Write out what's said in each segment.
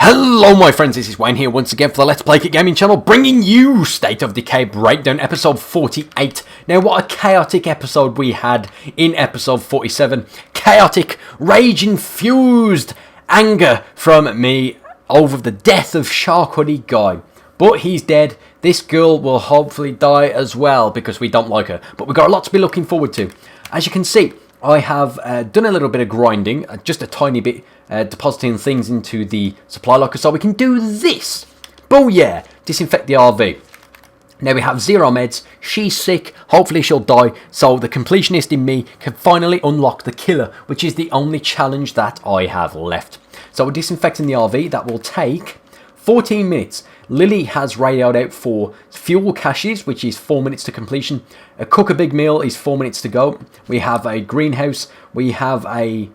Hello my friends, this is Wayne here once again for the Let's Play Gaming channel, bringing you State of Decay Breakdown episode 48. Now what a chaotic episode we had in episode 47. Chaotic, rage-infused anger from me over the death of Shark Hoodie Guy. But he's dead. This girl will hopefully die as well because we don't like her. But we've got a lot to be looking forward to. As you can see, I have done a little bit of grinding, just a tiny bit, depositing things into the supply locker so we can do this. Oh yeah, disinfect the RV. Now we have 0 meds, she's sick, hopefully she'll die, so the completionist in me can finally unlock the killer, which is the only challenge that I have left. So we're disinfecting the RV, that will take 14 minutes. Lily has radioed out for fuel caches, which is 4 minutes to completion. A cook a big meal is 4 minutes to go. We have a greenhouse, we have a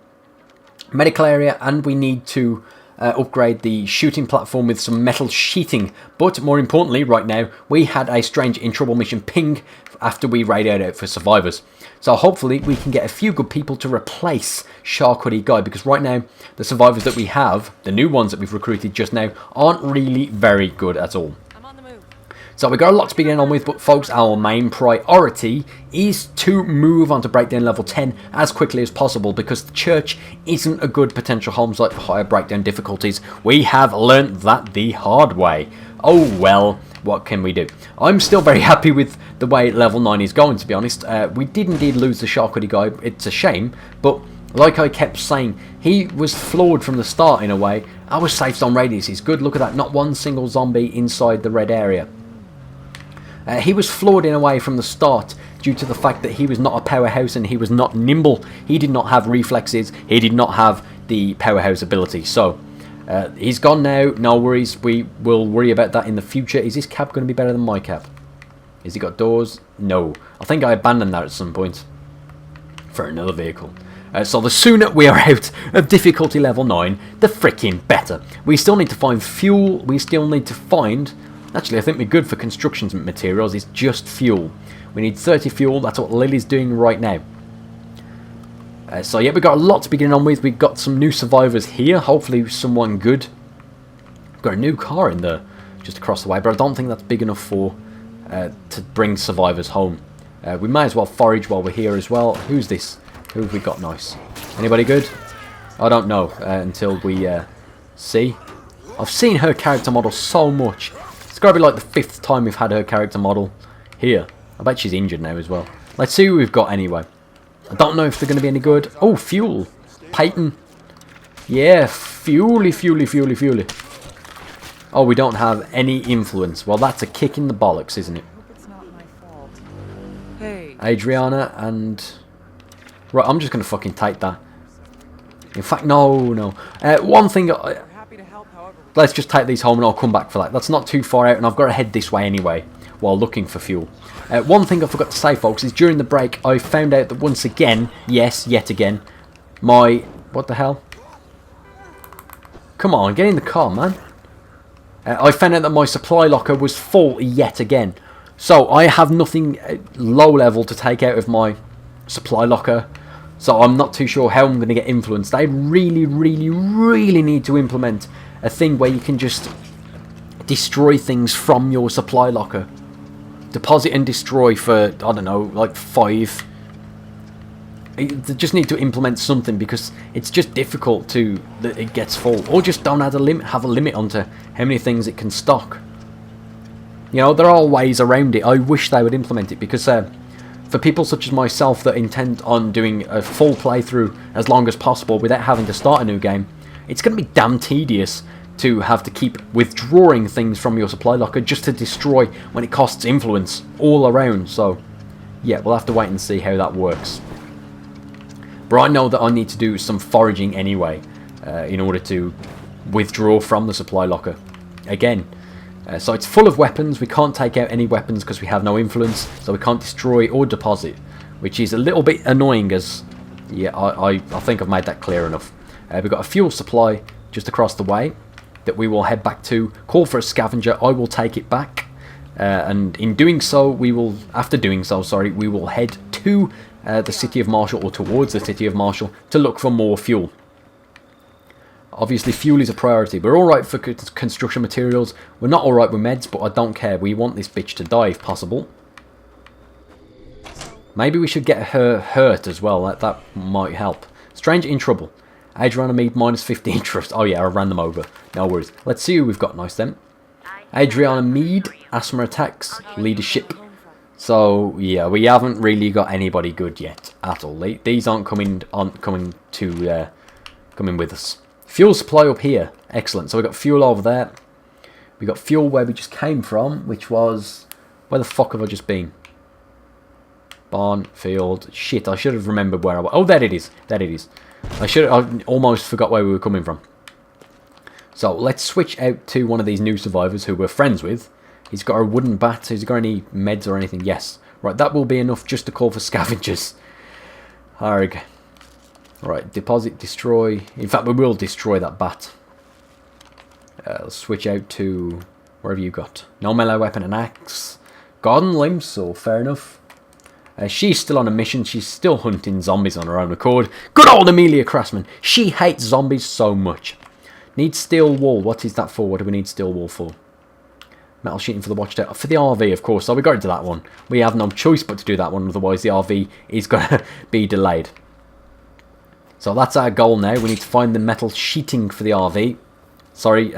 medical area, and we need to upgrade the shooting platform with some metal sheeting. But more importantly, right now, we had a strange in trouble mission ping after we radioed out for survivors. So hopefully we can get a few good people to replace Shark Hoodie Guy, because right now the survivors that we have, the new ones that we've recruited just now, aren't really very good at all. I'm on the move. So we've got a lot to be getting on with, but folks, our main priority is to move on to breakdown level 10 as quickly as possible, because the church isn't a good potential home site for higher breakdown difficulties. We have learnt that the hard way. Oh well. What can we do? I'm still very happy with the way level 9 is going, to be honest. We did indeed lose the Shark Hoodie Guy. It's a shame, but like I kept saying, he was flawed from the start in a way. Our safe zone radius is good. Look at that, not one single zombie inside the red area. He was flawed in a way from the start due to the fact that he was not a powerhouse and he was not nimble. He did not have reflexes. He did not have the powerhouse ability. So he's gone now, no worries, we will worry about that in the future. Is this cab going to be better than my cab? Has he got doors? No. I think I abandoned that at some point for another vehicle. So the sooner we are out of difficulty level 9, the freaking better. We still need to find fuel, we still need to find... Actually, I think we're good for construction materials, it's just fuel. We need 30 fuel, that's what Lily's doing right now. So yeah, we've got a lot to be getting on with. We've got some new survivors here. Hopefully someone good. We've got a new car in there just across the way, but I don't think that's big enough for to bring survivors home. We may as well forage while we're here as well. Who's this? Who have we got nice? Anybody good? I don't know until we see. I've seen her character model so much. It's got to be like the 5th time we've had her character model here. I bet she's injured now as well. Let's see who we've got anyway. I don't know if they're going to be any good. Oh, fuel. Peyton. Yeah, fuely. Oh, we don't have any influence. Well, that's a kick in the bollocks, isn't it? Hey. Adriana and... Right, I'm just going to fucking take that. In fact, no. One thing... Let's just take these home and I'll come back for that. That's not too far out and I've got to head this way anyway while looking for fuel. One thing I forgot to say, folks, is during the break I found out that once again, yes, yet again, my... What the hell? Come on, get in the car, man. I found out that my supply locker was full yet again. So I have nothing low level to take out of my supply locker. So I'm not too sure how I'm going to get influenced. They really need to implement a thing where you can just destroy things from your supply locker. Deposit and destroy for, I don't know, like 5. They just need to implement something because it's just difficult to that it gets full. Or just don't have a limit onto how many things it can stock. You know, there are ways around it. I wish they would implement it because for people such as myself that intend on doing a full playthrough as long as possible without having to start a new game, it's going to be damn tedious to have to keep withdrawing things from your supply locker just to destroy when it costs influence all around. So yeah, we'll have to wait and see how that works. But I know that I need to do some foraging anyway in order to withdraw from the supply locker again. So it's full of weapons. We can't take out any weapons because we have no influence, so we can't destroy or deposit, which is a little bit annoying as yeah, I think I've made that clear enough. We've got a fuel supply just across the way that we will head back to. Call for a scavenger. I will take it back, and in doing so, we will head to the city of Marshall, or towards the city of Marshall, to look for more fuel. Obviously, fuel is a priority. We're alright for construction materials. We're not alright with meds, but I don't care. We want this bitch to die if possible. Maybe we should get her hurt as well. That might help. Stranger in trouble. Adriana Mead minus 15 trust. Oh yeah, I ran them over. No worries. Let's see who we've got nice then. Adriana Mead, asthma attacks, leadership. So yeah, we haven't really got anybody good yet at all. These aren't coming with us. Fuel supply up here. Excellent. So we got fuel over there. We got fuel where we just came from, which was... Where the fuck have I just been? Barn, field. Shit, I should have remembered where I was. Oh, there it is. There it is. I almost forgot where we were coming from. So let's switch out to one of these new survivors who we're friends with. He's got a wooden bat. Has he got any meds or anything? Yes. Right, that will be enough just to call for scavengers. Harg. Right, deposit, destroy. In fact, we will destroy that bat. Let's switch out to... Where have you got? No melee weapon and axe. Garden limb saw, fair enough. She's still on a mission. She's still hunting zombies on her own accord. Good old Amelia Craftsman. She hates zombies so much. Need steel wall. What is that for? What do we need steel wall for? Metal sheeting for the watchtower. For the RV, of course. So we got into that one. We have no choice but to do that one. Otherwise, the RV is going to be delayed. So that's our goal now. We need to find the metal sheeting for the RV. Sorry,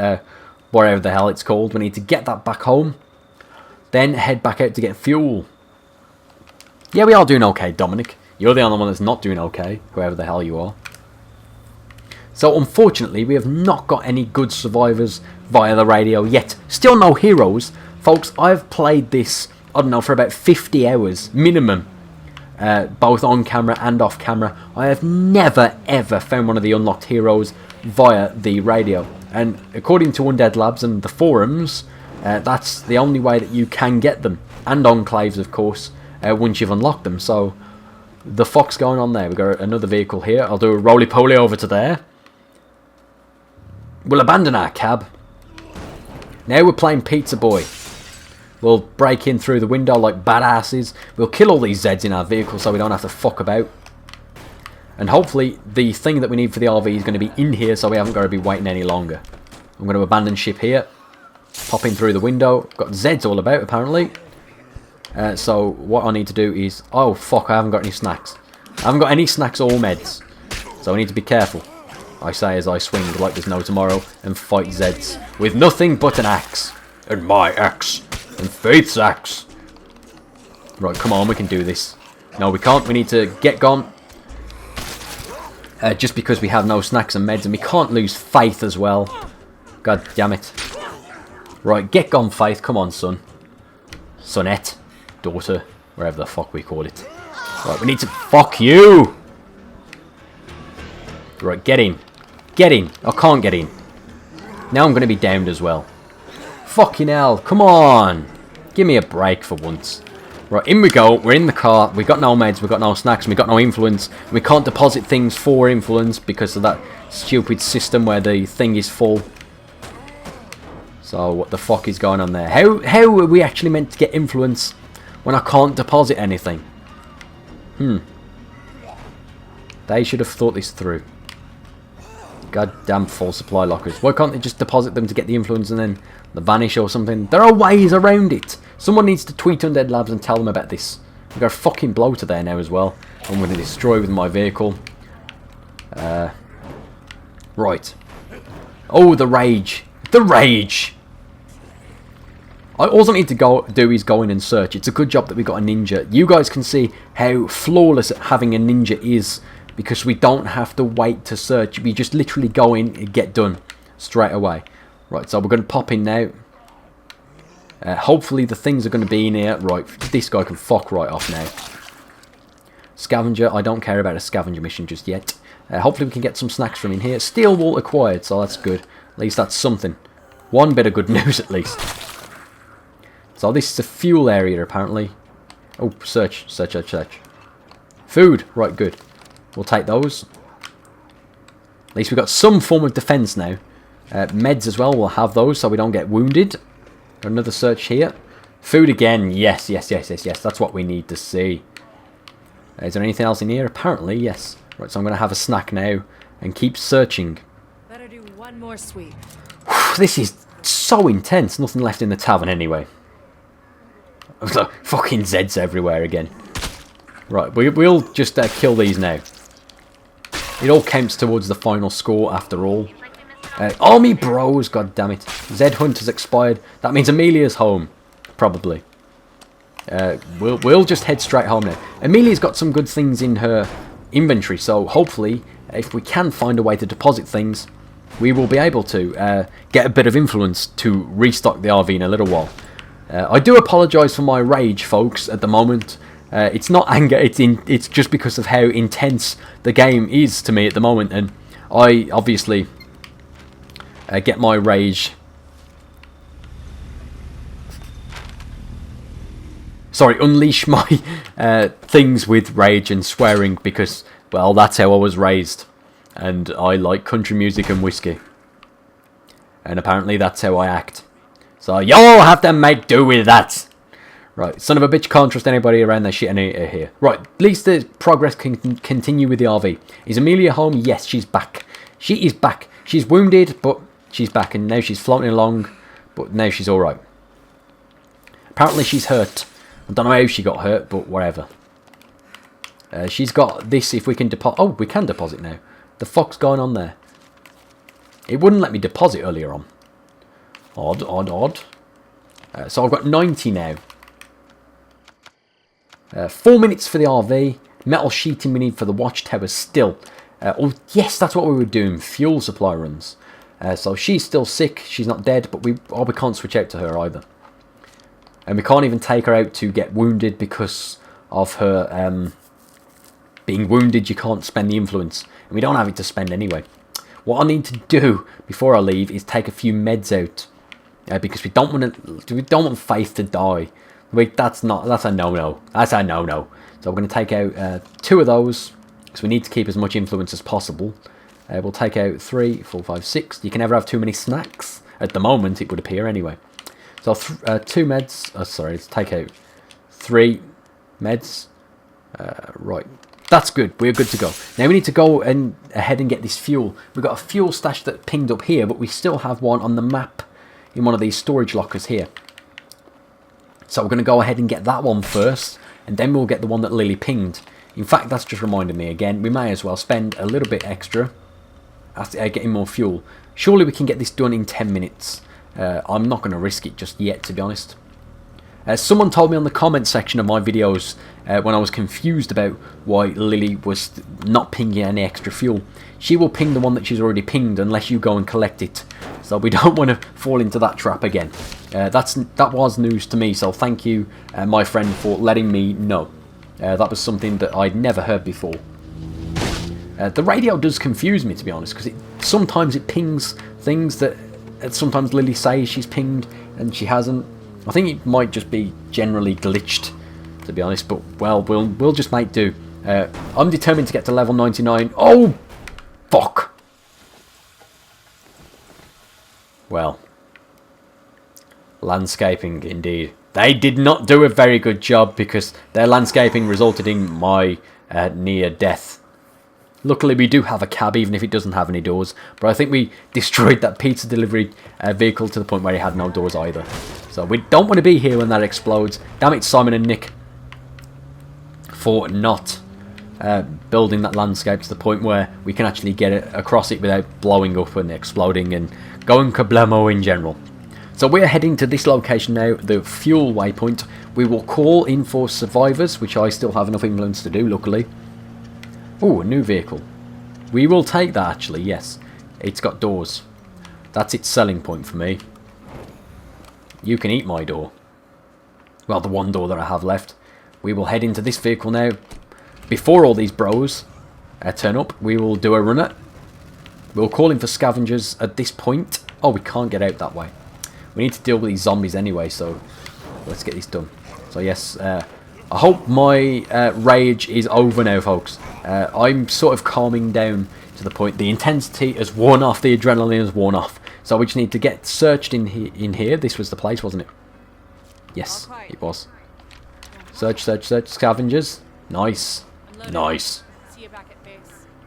whatever the hell it's called. We need to get that back home. Then head back out to get fuel. Yeah, we are doing okay, Dominic. You're the only one that's not doing okay, whoever the hell you are. So, unfortunately, we have not got any good survivors via the radio yet. Still no heroes. Folks, I've played this, I don't know, for about 50 hours, minimum. Both on camera and off camera. I have never, ever found one of the unlocked heroes via the radio. And according to Undead Labs and the forums, that's the only way that you can get them. And enclaves, of course, once you've unlocked them. So, the fuck's going on there? We've got another vehicle here. I'll do a roly-poly over to there. We'll abandon our cab. Now we're playing Pizza Boy. We'll break in through the window like badasses. We'll kill all these Zeds in our vehicle so we don't have to fuck about. And hopefully the thing that we need for the RV is going to be in here so we haven't got to be waiting any longer. I'm going to abandon ship here. Pop in through the window. Got Zeds all about apparently. So what I need to do is... Oh fuck, I haven't got any snacks. I haven't got any snacks or meds. So I need to be careful. I say as I swing like there's no tomorrow and fight Zeds with nothing but an axe. And my axe. And Faith's axe. Right, come on, we can do this. No, we can't. We need to get gone. Just because we have no snacks and meds. And we can't lose Faith as well. God damn it. Right, get gone, Faith. Come on, son. Sonette. Daughter. Wherever the fuck we call it. Right, we need to... Fuck you! Right, get in. Get in. I can't get in. Now I'm going to be downed as well. Fucking hell. Come on. Give me a break for once. Right, in we go. We're in the car. We've got no meds. We've got no snacks. We've got no influence. We can't deposit things for influence because of that stupid system where the thing is full. So, what the fuck is going on there? How are we actually meant to get influence when I can't deposit anything? They should have thought this through. Goddamn full supply lockers. Why can't they just deposit them to get the influence and then they vanish or something? There are ways around it. Someone needs to tweet Undead Labs and tell them about this. We've got a fucking bloater there now as well. I'm going to destroy with my vehicle. Right. Oh, the rage. The rage. All I need to do is go in and search. It's a good job that we got a ninja. You guys can see how flawless having a ninja is. Because we don't have to wait to search. We just literally go in and get done straight away. Right, so we're going to pop in now. Hopefully the things are going to be in here. Right, this guy can fuck right off now. Scavenger. I don't care about a scavenger mission just yet. Hopefully we can get some snacks from in here. Steel wall acquired, so that's good. At least that's something. One bit of good news at least. So this is a fuel area apparently. Oh, search. Food. Right, good. We'll take those. At least we've got some form of defense now. Meds as well, we'll have those so we don't get wounded. Another search here. Food again. Yes. That's what we need to see. Is there anything else in here? Apparently, yes. Right, so I'm going to have a snack now and keep searching. One more sweep. This is so intense. Nothing left in the tavern anyway. Fucking Zeds everywhere again. Right, we'll just kill these now. It all counts towards the final score after all. Army bros, god damn it. Zed Hunt has expired. That means Amelia's home. Probably. We'll just head straight home now. Amelia's got some good things in her inventory, so hopefully, if we can find a way to deposit things, we will be able to get a bit of influence to restock the RV in a little while. I do apologise for my rage, folks, at the moment. It's not anger, it's just because of how intense the game is to me at the moment, and I obviously get my rage... Sorry, unleash my things with rage and swearing because, well, that's how I was raised. And I like country music and whiskey. And apparently that's how I act. So y'all have to make do with that. Right, son of a bitch, can't trust anybody around their shit here. Right, at least the progress can continue with the RV. Is Amelia home? Yes, she's back. She is back. She's wounded, but she's back. And now she's floating along, but now she's alright. Apparently she's hurt. I don't know how she got hurt, but whatever. She's got this, if we can deposit... Oh, we can deposit now. The fuck's going on there? It wouldn't let me deposit earlier on. Odd, odd, odd. So I've got 90 now. 4 minutes for the RV. Metal sheeting we need for the watchtower still. Oh, yes, that's what we were doing. Fuel supply runs. So she's still sick. She's not dead, but we can't switch out to her either. And we can't even take her out to get wounded because of her being wounded. You can't spend the influence. And we don't have it to spend anyway. What I need to do before I leave is take a few meds out. Because we don't want Faith to die. That's a no-no. That's a no-no. So we're going to take out 2 of those. Because we need to keep as much influence as possible. We'll take out 3, 4, 5, 6. You can never have too many snacks. At the moment, it would appear anyway. So 2 meds. Oh, sorry, let's take out 3 meds. Right, that's good. We're good to go. Now we need to go ahead and get this fuel. We've got a fuel stash that pinged up here, but we still have one on the map in one of these storage lockers here. So we're going to go ahead and get that one first, and then we'll get the one that Lily pinged. In fact, that's just reminded me again. We may as well spend a little bit extra after getting more fuel. Surely we can get this done in 10 minutes. I'm not going to risk it just yet, to be honest. Someone told me on the comment section of my videos when I was confused about why Lily was not pinging any extra fuel. She will ping the one that she's already pinged unless you go and collect it. So we don't want to fall into that trap again. That was news to me, so thank you, my friend, for letting me know. That was something that I'd never heard before. The radio does confuse me, to be honest, because sometimes it pings things that sometimes Lily says she's pinged and she hasn't. I think it might just be generally glitched, to be honest, but well, we'll just make do. I'm determined to get to level 99. Oh, fuck. Well, landscaping indeed. They did not do a very good job because their landscaping resulted in my near death. Luckily, we do have a cab, even if it doesn't have any doors. But I think we destroyed that pizza delivery vehicle to the point where it had no doors either. So we don't want to be here when that explodes. Damn it, Simon and Nick, for not building that landscape to the point where we can actually get it across it without blowing up and exploding and going kablamo in general. So we're heading to this location now, the fuel waypoint. We will call in for survivors, which I still have enough influence to do, luckily. Oh, a new vehicle. We will take that, actually, yes. It's got doors. That's its selling point for me. You can eat my door. Well, the one door that I have left. We will head into this vehicle now. Before all these bros turn up, we will do a runner. We'll call in for scavengers at this point. Oh, we can't get out that way. We need to deal with these zombies anyway, so let's get this done. So yes, I hope my rage is over now, folks. I'm sort of calming down to the point. The intensity has worn off, the adrenaline has worn off. So we just need to get searched in here. This was the place, wasn't it? Yes, it was. Search, search, search. Scavengers. Nice. Nice.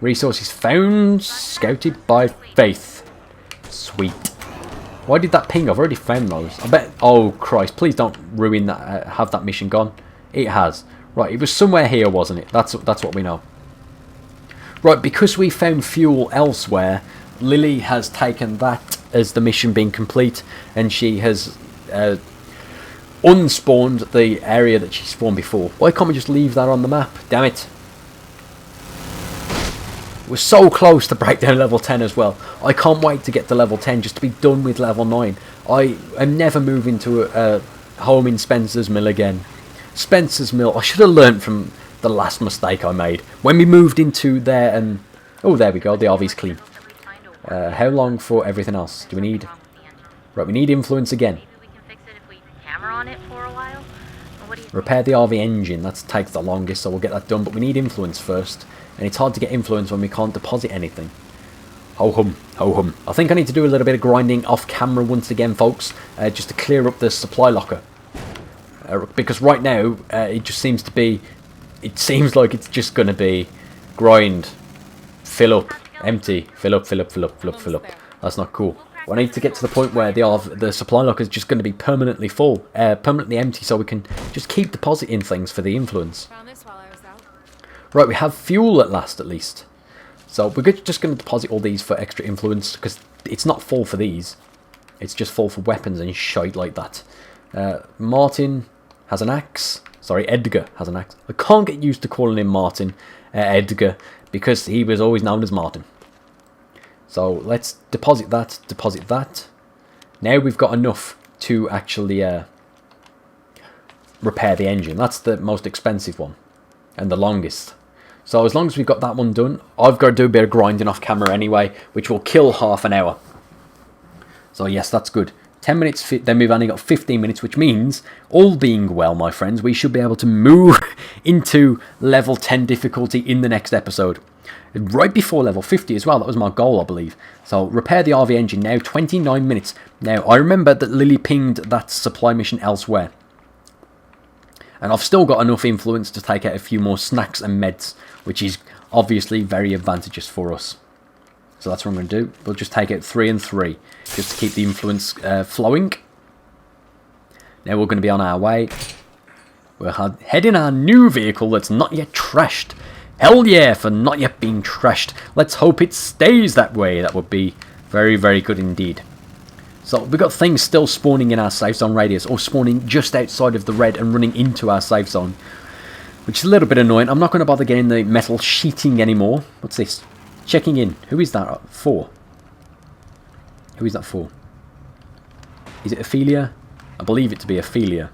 Resources found. Scouted by Faith. Sweet. Why did that ping? I've already found those. I bet... Oh, Christ. Please don't ruin that. Have that mission gone. It has. Right, it was somewhere here, wasn't it? That's what we know. Right, because we found fuel elsewhere, Lily has taken that as the mission being complete, and she has unspawned the area that she spawned before. Why can't we just leave that on the map? Damn it. We're so close to breakdown level 10 as well. I can't wait to get to level 10 just to be done with level 9. I am never moving to a home in Spencer's Mill again. Spencer's Mill, I should have learnt from the last mistake I made. When we moved into there and... Oh, there we go, the RV's clean. How long for everything else? Do we need... Right, we need influence again. Repair the RV engine, that takes the longest, so we'll get that done. But we need influence first. And it's hard to get influence when we can't deposit anything. Ho hum, ho hum. I think I need to do a little bit of grinding off camera once again, folks. Just to clear up the supply locker. Because right now, it just seems to be... It seems like it's just going to be grind, fill up, empty, fill up, fill up, fill up, fill up, fill up. That's not cool. I need to get to the point where the supply locker is just going to be permanently full, permanently empty, so we can just keep depositing things for the influence. Right, we have fuel at last, at least. So we're just going to deposit all these for extra influence, because it's not full for these. It's just full for weapons and shite like that. Martin has an axe. Sorry, Edgar has an axe. I can't get used to calling him Martin, Edgar, because he was always known as Martin. So let's deposit that, deposit that. Now we've got enough to actually repair the engine. That's the most expensive one and the longest. So as long as we've got that one done, I've got to do a bit of grinding off camera anyway, which will kill half an hour. So yes, that's good. 10 minutes, then we've only got 15 minutes, which means, all being well, my friends, we should be able to move into level 10 difficulty in the next episode. Right before level 50 as well, that was my goal, I believe. So, repair the RV engine now, 29 minutes. Now, I remember that Lily pinged that supply mission elsewhere. And I've still got enough influence to take out a few more snacks and meds, which is obviously very advantageous for us. So that's what I'm going to do. We'll just take out 3 and 3, just to keep the influence flowing. Now we're going to be on our way. We're heading our new vehicle that's not yet trashed. Hell yeah, for not yet being trashed. Let's hope it stays that way. That would be very, very good indeed. So we've got things still spawning in our safe zone radius, or spawning just outside of the red and running into our safe zone, which is a little bit annoying. I'm not going to bother getting the metal sheeting anymore. What's this? Checking in. Who is that for? Who is that for? Is it Ophelia? I believe it to be Ophelia.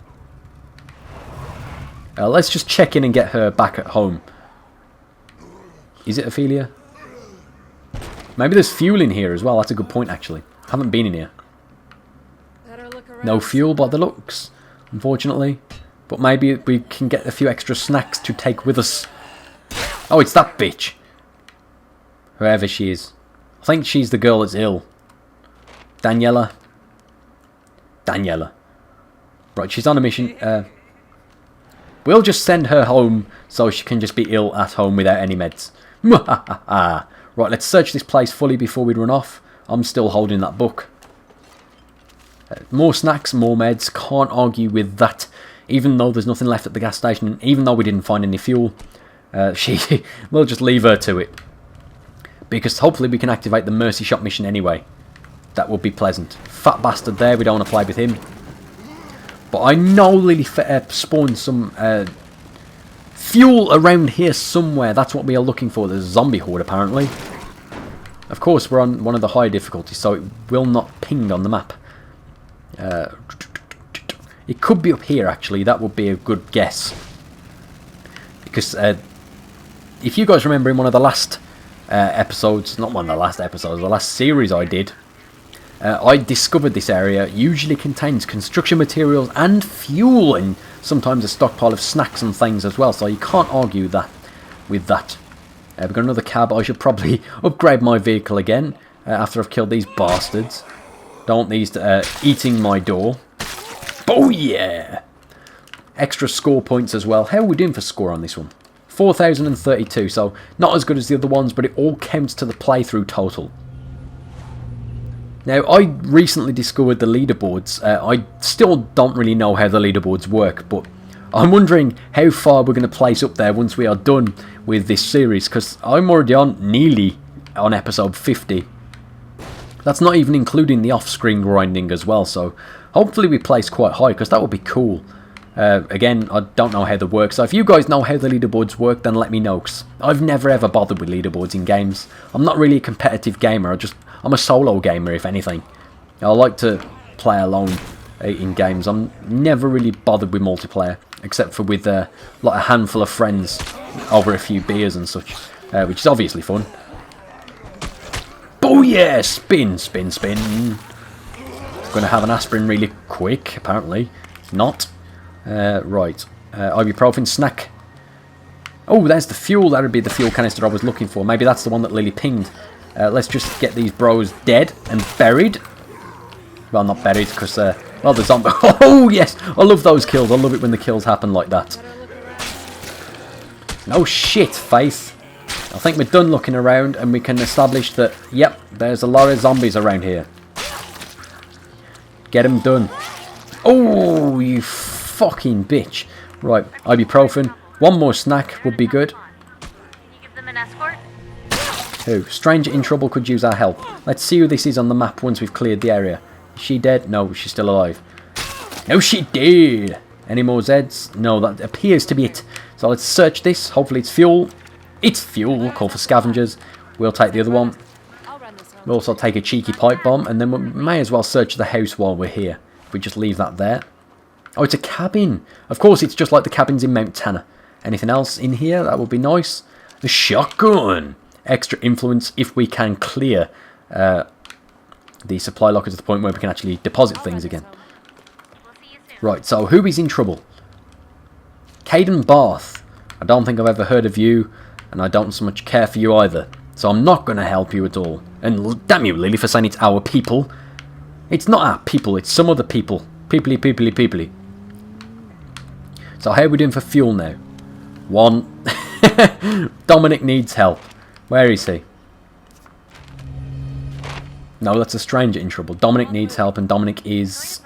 Let's just check in and get her back at home. Is it Ophelia? Maybe there's fuel in here as well. That's a good point, actually. I haven't been in here. No fuel by the looks, unfortunately. But maybe we can get a few extra snacks to take with us. Oh, it's that bitch. Whoever she is. I think she's the girl that's ill. Daniela. Daniela. Right, she's on a mission. We'll just send her home so she can just be ill at home without any meds. Right, let's search this place fully before we run off. I'm still holding that book. More snacks, more meds. Can't argue with that. Even though there's nothing left at the gas station, even though we didn't find any fuel, we'll just leave her to it. Because hopefully we can activate the Mercy Shop mission anyway. That would be pleasant. Fat bastard there, we don't want to play with him. But I know Lily spawned some fuel around here somewhere. That's what we are looking for. There's a zombie horde apparently. Of course we're on one of the high difficulties, so it will not ping on the map. It could be up here actually. That would be a good guess. Because if you guys remember in one of the last episodes, not one of the last episodes, the last series I did, I discovered this area usually contains construction materials and fuel, and sometimes a stockpile of snacks and things as well, so you can't argue that with that. We've got another cab. I should probably upgrade my vehicle again after I've killed these bastards. Don't want these eating my door. Oh yeah! Extra score points as well. How are we doing for score on this one? 4,032, so not as good as the other ones, but it all counts to the playthrough total. Now, I recently discovered the leaderboards. I still don't really know how the leaderboards work, but I'm wondering how far we're going to place up there once we are done with this series, because I'm already nearly on episode 50. That's not even including the off-screen grinding as well, so hopefully we place quite high, because that would be cool. Again, I don't know how they work, so if you guys know how the leaderboards work, then let me know, because I've never ever bothered with leaderboards in games. I'm not really a competitive gamer, I'm a solo gamer, if anything. I like to play alone in games. I'm never really bothered with multiplayer, except for with like a handful of friends over a few beers and such, which is obviously fun. Oh yeah, spin, spin, spin. Going to have an aspirin really quick, apparently. Not. Right. Ibuprofen snack. Oh, there's the fuel. That would be the fuel canister I was looking for. Maybe that's the one that Lily pinged. Let's just get these bros dead and buried. Well, not buried, because, well, the zombie... Oh, yes! I love those kills. I love it when the kills happen like that. No shit, Faith. I think we're done looking around, and we can establish that, yep, there's a lot of zombies around here. Get them done. Oh, you fucking bitch. Right, ibuprofen. One more snack would be good. Can you give them an escort? Who? Stranger in trouble could use our help. Let's see who this is on the map once we've cleared the area. Is she dead? No, she's still alive. No, she did. Any more Zeds? No, that appears to be it. So let's search this. Hopefully it's fuel. It's fuel. Call for scavengers. We'll take the other one. We'll also take a cheeky pipe bomb. And then we may as well search the house while we're here. If we just leave that there. Oh, it's a cabin. Of course, it's just like the cabins in Mount Tanner. Anything else in here? That would be nice. The shotgun. Extra influence if we can clear the supply locker to the point where we can actually deposit things again. Right, so who is in trouble? Caden Barth. I don't think I've ever heard of you, and I don't so much care for you either. So I'm not going to help you at all. And damn you, Lily, for saying it's our people. It's not our people, it's some other people. Peoply, peoply, peoply. So how are we doing for fuel now? 1. Dominic needs help. Where is he? No, that's a stranger in trouble. Dominic needs help, and Dominic is...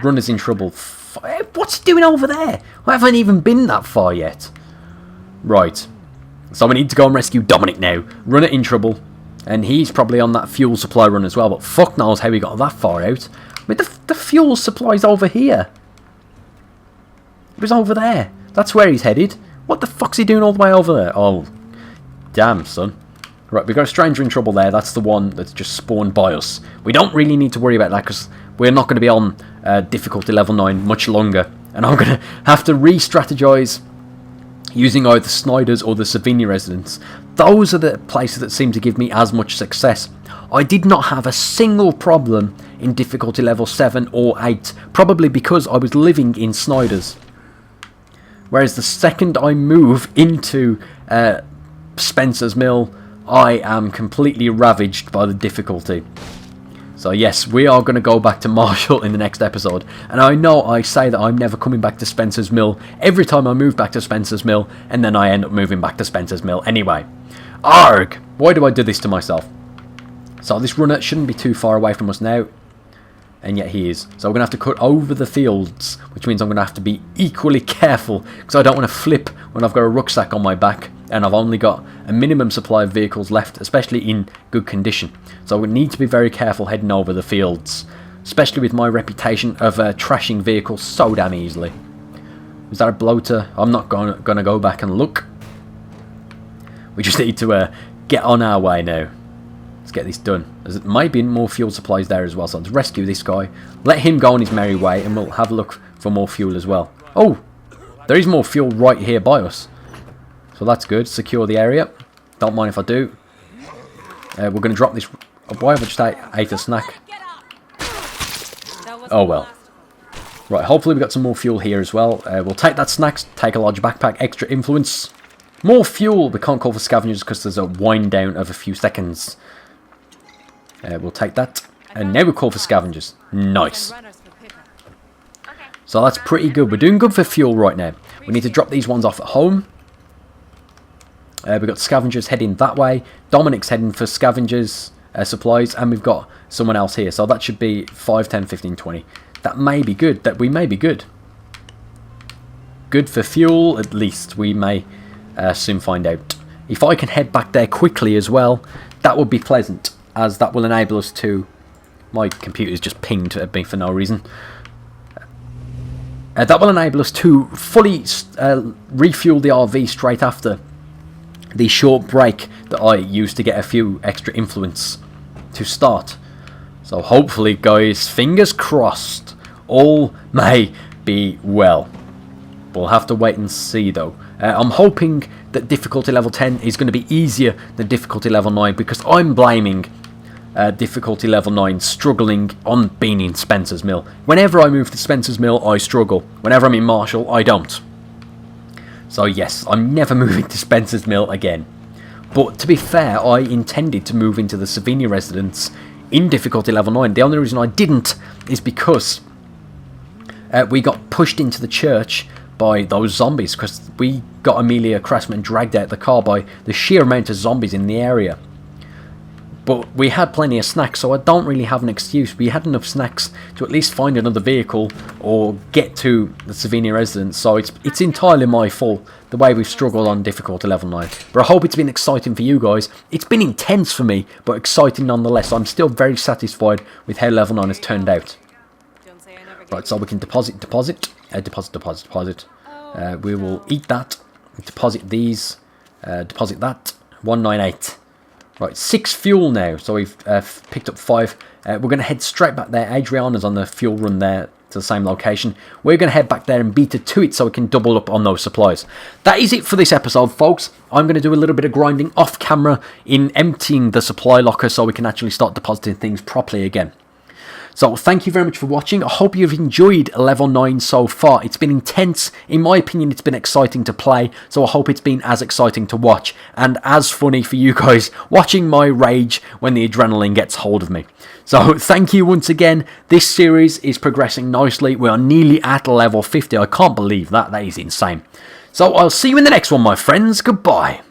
Runner's in trouble. What's he doing over there? I haven't even been that far yet. Right. So we need to go and rescue Dominic now. Runner in trouble. And he's probably on that fuel supply run as well. But fuck knows how he got that far out. I mean, the fuel supply's over here. It was over there. That's where he's headed. What the fuck's he doing all the way over there? Oh, damn, son. Right, we've got a stranger in trouble there. That's the one that's just spawned by us. We don't really need to worry about that because we're not going to be on difficulty level 9 much longer. And I'm going to have to re-strategize using either Snyder's or the Savigny residence. Those are the places that seem to give me as much success. I did not have a single problem in difficulty level 7 or 8. Probably because I was living in Snyder's. Whereas the second I move into Spencer's Mill, I am completely ravaged by the difficulty. So yes, we are going to go back to Marshall in the next episode. And I know I say that I'm never coming back to Spencer's Mill every time I move back to Spencer's Mill, and then I end up moving back to Spencer's Mill anyway. Arg! Why do I do this to myself? So this runner shouldn't be too far away from us now. And yet he is. So we're going to have to cut over the fields, which means I'm going to have to be equally careful, because I don't want to flip when I've got a rucksack on my back and I've only got a minimum supply of vehicles left, especially in good condition. So we need to be very careful heading over the fields, especially with my reputation of trashing vehicles so damn easily. Is that a bloater? I'm not going to go back and look. We just need to get on our way now. Let's get this done. There might be more fuel supplies there as well, so let's rescue this guy. Let him go on his merry way, and we'll have a look for more fuel as well. Oh, there is more fuel right here by us. So that's good. Secure the area. Don't mind if I do. We're going to drop this... Why have I just ate a snack? Oh well. Right, hopefully we got some more fuel here as well. We'll take that snack, take a large backpack, extra influence. More fuel! We can't call for scavengers because there's a wind down of a few seconds. We'll take that. And now we call for scavengers. Nice. So that's pretty good. We're doing good for fuel right now. We need to drop these ones off at home. We've got scavengers heading that way. Dominic's heading for scavengers supplies, and we've got someone else here. So that should be 5, 10, 15, 20. That may be good. We may be good. Good for fuel, at least. We may soon find out. If I can head back there quickly as well, that would be pleasant, as that will enable us to... My computer's just pinged at me for no reason. That will enable us to fully refuel the RV straight after the short break that I used to get a few extra influence to start. So hopefully, guys, fingers crossed, all may be well. We'll have to wait and see, though. I'm hoping that difficulty level 10 is going to be easier than difficulty level 9, because I'm blaming difficulty level 9 struggling on being in Spencer's Mill. Whenever I move to Spencer's Mill, I struggle. Whenever I'm in Marshall, I don't. So yes, I'm never moving to Spencer's Mill again. But to be fair, I intended to move into the Savini residence in difficulty level 9. The only reason I didn't is because we got pushed into the church by those zombies, because we got Amelia Craftsman dragged out of the car by the sheer amount of zombies in the area. But we had plenty of snacks, so I don't really have an excuse. We had enough snacks to at least find another vehicle or get to the Savini residence, so it's entirely my fault, the way we've struggled on difficulty level 9. But I hope it's been exciting for you guys. It's been intense for me, but exciting nonetheless. I'm still very satisfied with how level 9 has turned out. Right, so we can deposit. We will eat that, deposit these, deposit that, 198. Right, 6 fuel now, so we've picked up 5. We're going to head straight back there. Adriana's on the fuel run there to the same location. We're going to head back there and beat it to it so we can double up on those supplies. That is it for this episode, folks. I'm going to do a little bit of grinding off camera in emptying the supply locker so we can actually start depositing things properly again. So thank you very much for watching. I hope you've enjoyed level 9 so far. It's been intense. In my opinion, it's been exciting to play. So I hope it's been as exciting to watch. And as funny for you guys watching my rage when the adrenaline gets hold of me. So thank you once again. This series is progressing nicely. We are nearly at level 50. I can't believe that. That is insane. So I'll see you in the next one, my friends. Goodbye.